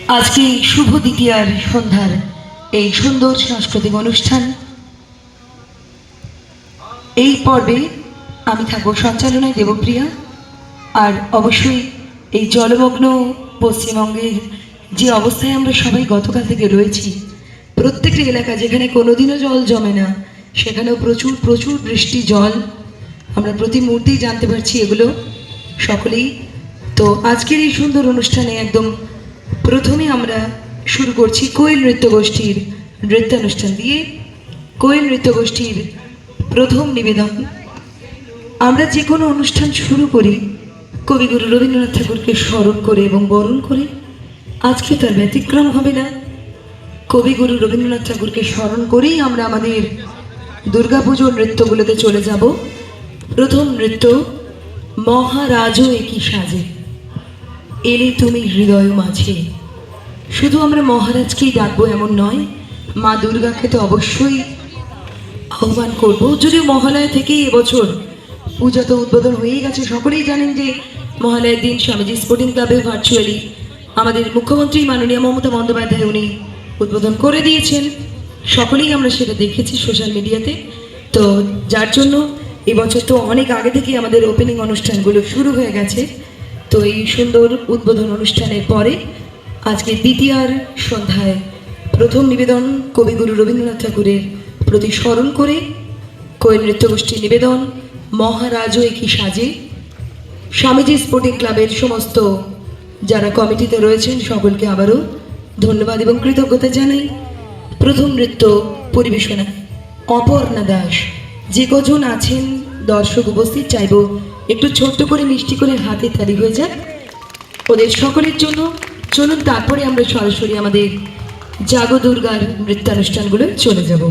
আজকে শুভ দ্বিতীয়ার সন্ধ্যার এই সুন্দর সাংস্কৃতিক অনুষ্ঠান, এই পর্বে আমি থাকবো সঞ্চালনায় দেবপ্রিয়া। আর অবশ্যই এই জলমগ্ন পশ্চিমবঙ্গের যে অবস্থায় আমরা সবাই গতকাল থেকে রয়েছি, প্রত্যেকটা এলাকা যেখানে কোনোদিনও জল জমে না সেখানেও প্রচুর প্রচুর বৃষ্টি জল আমরা প্রতি মুহূর্তেই জানতে পারছি এগুলো সকলেই। তো আজকের এই সুন্দর অনুষ্ঠানে একদম প্রথমে আমরা শুরু করছি কোয়েল নৃত্য গোষ্ঠীর নৃত্যানুষ্ঠান দিয়ে। কোয়েল নৃত্য গোষ্ঠীর প্রথম নিবেদন। আমরা যে কোনো অনুষ্ঠান শুরু করি কবিগুরু রবীন্দ্রনাথ ঠাকুরকে স্মরণ করে এবং বরণ করে, আজকে তার ব্যতিক্রম হবে না। কবিগুরু রবীন্দ্রনাথ ঠাকুরকে স্মরণ করেই আমরা আমাদের দুর্গাপুজোর নৃত্যগুলোতে চলে যাব। প্রথম নৃত্য মহারাজও একই সাজে এলে তুমি হৃদয় মাঝে। শুধু আমরা মহারাজকেই ডাকবো এমন নয়, মা দুর্গাকে তো অবশ্যই আহ্বান করব। যদিও মহালয়া থেকেই এবছর পূজা তো উদ্বোধন হয়েই গেছে, সকলেই জানেন যে মহালয়ার দিন স্বামীজি স্পোর্টিং ক্লাবে ভার্চুয়ালি আমাদের মুখ্যমন্ত্রী মাননীয় মমতা বন্দ্যোপাধ্যায় উনি উদ্বোধন করে দিয়েছেন। সকলেই আমরা সেটা দেখেছি সোশ্যাল মিডিয়াতে। তো যার জন্য এবছর তো অনেক আগে থেকেই আমাদের ওপেনিং অনুষ্ঠানগুলো শুরু হয়ে গেছে। তো এই সুন্দর উদ্বোধন অনুষ্ঠানের পরে আজকে দ্বিতীয়ার সন্ধ্যায় প্রথম নিবেদন কবিগুরু রবীন্দ্রনাথ ঠাকুরের প্রতি স্মরণ করে কোয়েল নৃত্যগোষ্ঠীর নিবেদন মহারাজও একই সাজে। স্বামীজি স্পোর্টিং ক্লাবের সমস্ত যারা কমিটিতে রয়েছেন সকলকে আবারও ধন্যবাদ এবং কৃতজ্ঞতা জানাই। প্রথম নৃত্য পরিবেশনা অপর্ণা দাস। যে কজন আছেন দর্শক উপস্থিত, চাইব একটু ছোট্ট করে মিষ্টি করে হাতে তালি হয়ে যাক ওদের সকলের জন্য। চলুন তারপরে আমরা সরাসরি আমাদের জাগো দুর্গার নৃত্যানুষ্ঠানগুলো চলে যাব।